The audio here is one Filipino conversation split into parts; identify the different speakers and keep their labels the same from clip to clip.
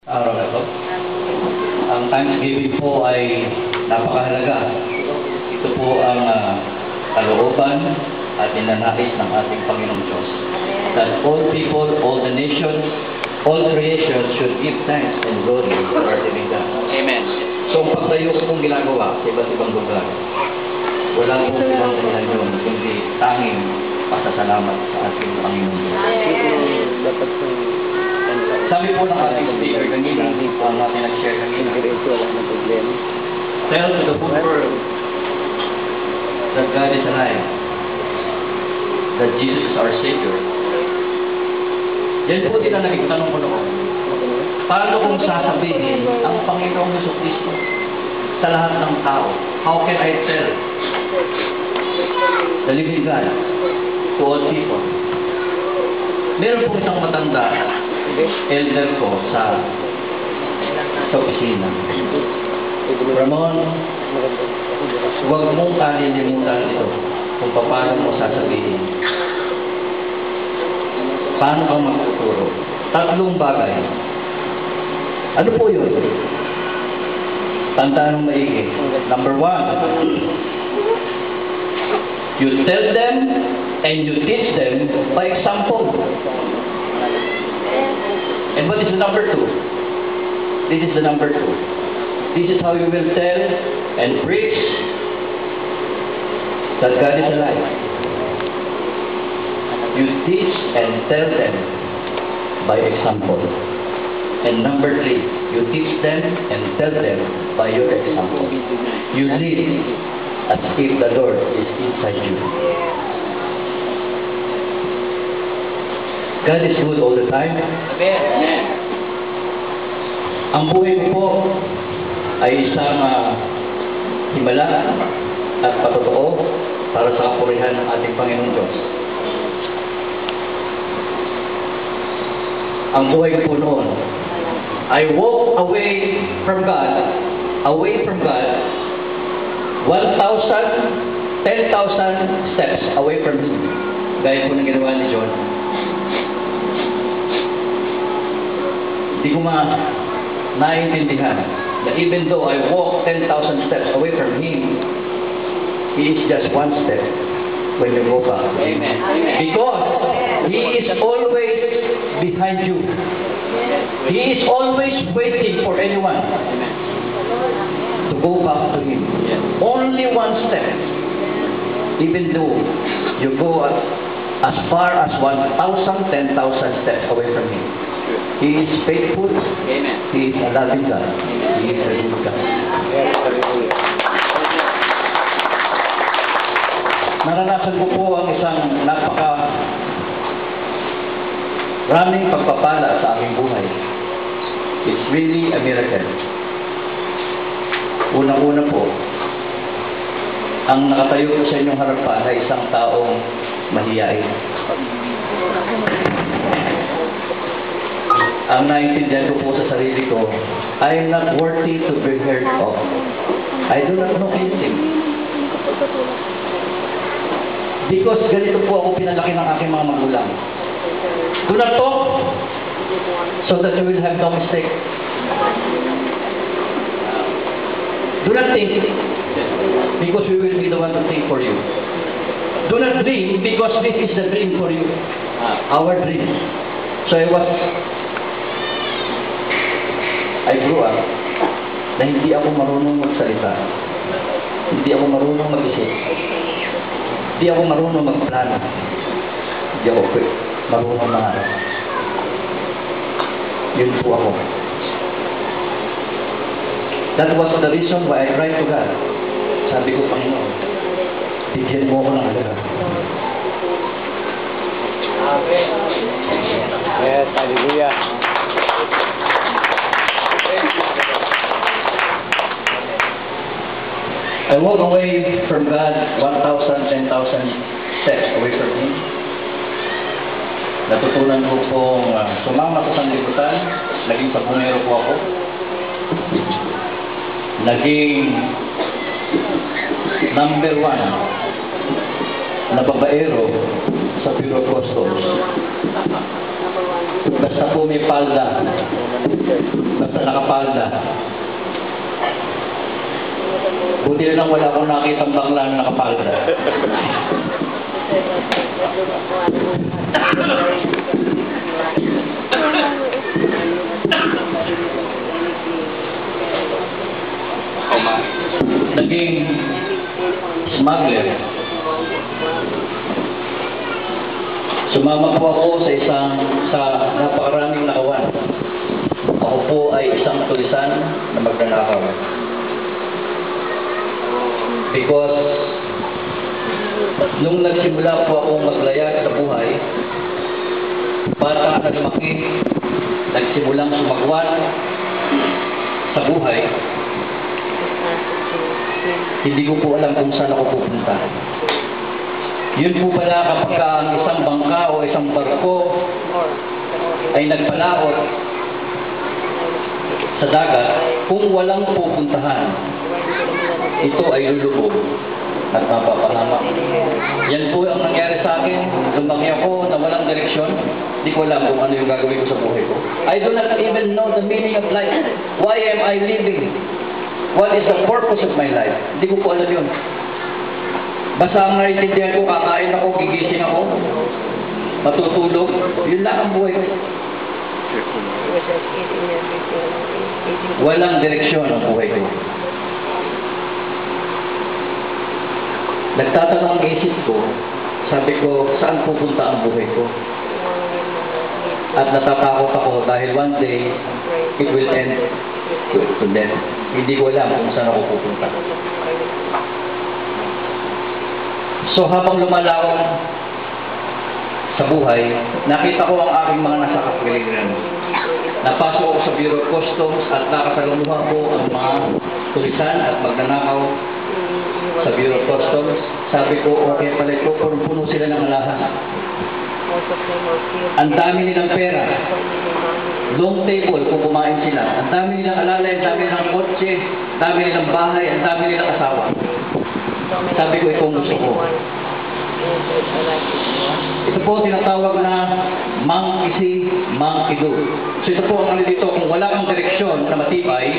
Speaker 1: Araw na ito. Ang Thanksgiving po ay napakahalaga. Ito po ang kalooban at ninanais ng ating Panginoong Diyos. That all people, all the nations, all creation should give thanks and glory to our living God.
Speaker 2: Amen.
Speaker 1: So, ang pagtayo ko pong ginagawa sa iba't ibang lugar, wala pong ibang dahilan yun, kundi tanging pasasalamat sa ating Panginoong Diyos. Sabi po ng ating speaker kanina, ang natin nag-share kanina, tell to the whole world that God is alive, that Jesus is our Savior. Yan po din ang naging tanong ko noon. Paano kung sasabihin ang Panginoong Jesucristo sa lahat ng tao? How can I tell the living God to all people? Meron po isang matanda, elder ko sa opisina. Ramon, huwag mong kalilimutan ito kung paano mo sasabihin. Paano kang magtuturo? Tatlong bagay. Ano po yun? Tandaan mong maigi. Number 1, you tell them and you teach them by example. And what is the number 2? This is the number 2. This is how you will tell and preach that God is alive. You teach and tell them by example. And number 3, you teach them and tell them by your example. You live as if the Lord is inside you. God is good all the time.
Speaker 2: Amen.
Speaker 1: Ang buhay ko po ay isang himala at patotoo para sa kapurihan ng ating Panginoong Diyos. Ang buhay ko po noon, I walk away from God, 1,000, 10,000 steps away from Him. Gaya po ng ginawa ni John. Hindi ko naiintindihan na even though I walk 10,000 steps away from Him, He is just one step when you go back.
Speaker 2: Amen.
Speaker 1: Because He is always behind you. He is always waiting for anyone to go back to Him. Only one step. Even though you go as far as 1,000, 10,000 steps away from Him. He is faithful.
Speaker 2: Amen.
Speaker 1: He is a loving God. He is a good God. Naranasan ko po ang isang raming pagpapala sa aking buhay. It's really a miracle. Unang-una po, ang nakatayo ko sa inyong harapan ay isang taong mahiyain. Ang naintindihan ko po sa sarili ko, I am not worthy to be heard of. I do not know anything. Because ganito po ako pinalaki ng aking mga magulang. Do not talk so that you will have no mistake. Do not think because we will be the one to think for you. Do not dream because this is the dream for you. Our dream. So I grew up na hindi ako marunong magsalita. Hindi ako marunong mag-isip. Hindi ako marunong magplano. Hindi ako marunong mangarap. Yun po ako. That was the reason why I cried to God. Sabi ko, Panginoon, bigyan mo ako ng alaga.
Speaker 2: Amen.
Speaker 3: Yes, hallelujah.
Speaker 1: I walk away from God 1,000, 10,000 steps away from Him. Natutunan ko pong sumama sa sanlibutan. Naging pagbungero po ako. Naging number 1 na babaero sa Bureau of Customs. Basta po may palda. Basta nakapalda. Buti na lang wala akong nakitang bakla na nakapalda. Naging smuggler. Sumama po ako sa napakaraming nakawan. Ako po ay isang tulisan na magnanakaw. Because nung nagsimula po akong maglayag sa buhay, bata na lumaki, nagsimulang sumagwan sa buhay, hindi ko po alam kung saan ako pupunta. Yun po pala kapag ang isang bangka o isang barko ay nagpalaot sa dagat, kung walang pupuntahan, ito ay lulubog at mapapahamak. Yan po ang nangyari sa akin. Lumaki ako na walang direksyon. Hindi ko alam kung ano yung gagawin ko sa buhay ko. I do not even know the meaning of life. Why am I living? What is the purpose of my life? Hindi ko po alam yun. Basta ang naiintindihan ko, kakain ako, gigising ako, matutulog, yun lang ang buhay ko. Walang direksyon ang buhay ko. Nagtatanong ang isip ko, sabi ko, saan pupunta ang buhay ko? At natatakot ako dahil one day, it will end to death. Hindi ko alam kung saan ako pupunta. So habang lumalawang sa buhay, nakita ko ang aking mga nasa kapiligiran. Napasok ako sa Bureau of Customs at nakasalumuhan ko ang mga tulisan at magnanakaw sa Bureau of Customs. Sabi ko, okay pala ito, puno sila ng alahas. Ang dami nilang pera. Long table kung kumain sila. Ang dami nilang alalay, ang dami nilang kotse, ang dami nilang bahay, ang dami nilang asawa. Sabi ko, itong gusto ko. Ito po tinatawag na mang-isi, mang-ido. So ito po ang ano dito, kung wala kang direksyon na matibay,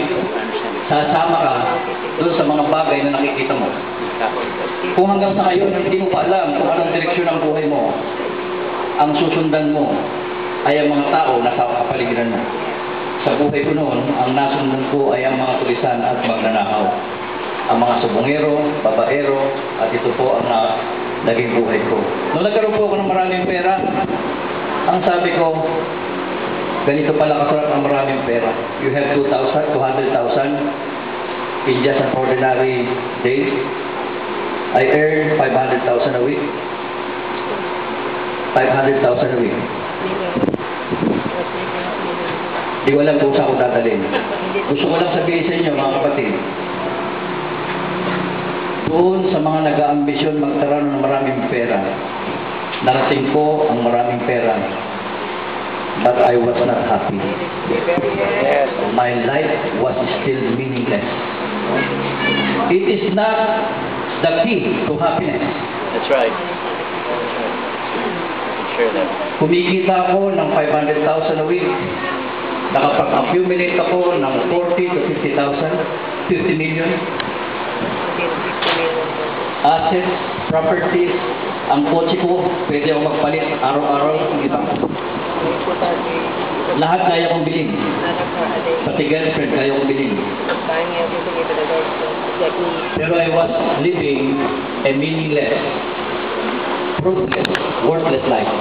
Speaker 1: sasama ka doon sa mga bagay na nakikita mo. Kung hanggang sa ngayon, hindi mo pa alam kung anong direksyon ng buhay mo, ang susundan mo ay ang mga tao na sa kapaligiran mo. Sa buhay ko noon, ang nasundan ko ay ang mga tulisan at magnanakaw. Ang mga subongero, babaero, at ito po ang naging buhay ko. Nung nagkaroon po ako ng maraming pera, ang sabi ko, ganito pala kasarap ang maraming pera. You have 200,000 in just an ordinary day. I earn 500,000 a week. 500,000 a week. Di ko alam kung saan ako dadalhin. Gusto ko lang sabihin sa inyo, mga kapatid, doon sa mga nag-aambisyon magkaroon ng maraming pera, narating ko ang maraming pera, but I was not happy. My life was still meaningless. It is not the key to happiness.
Speaker 2: That's right. Sure that.
Speaker 1: Kumikita ako ng 500,000 a week. Nakapag-accumulate ako ng 40 to 50,000, 50 million. Assets, properties, ang kotse ko, pwede ako magpalit araw-araw, iba. Lahat kaya kong bilhin. Pati girlfriend kaya kong bilhin. Pero I was living a meaningless, fruitless, worthless life.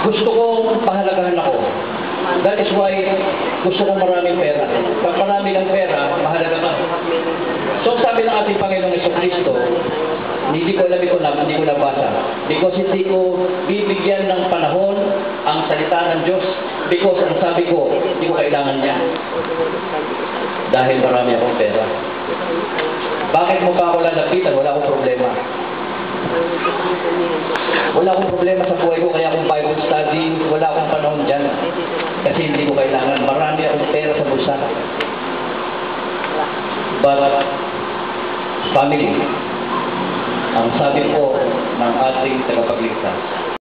Speaker 1: Gusto kong pahalagahan ako. That is why gusto ko maraming pera. Pag marami ng pera, mahalaga ka. So sabi ng ating Panginoong Jesucristo, hindi ko alam ito na, hindi ko nabasa. Because hindi ko bibigyan ng panahon ang salita ng Diyos. Because ang sabi ko, hindi ko kailangan niya. Dahil marami akong pera. Bakit mo pa ako lalapitan? Wala akong problema. Wala akong problema sa buhay ko, kaya akong Bible study, wala akong panahon dyan. Kasi hindi ko kailangan. Marami akong pera sa bulsa. But, family, ang sabi po ng ating tagapagligtas,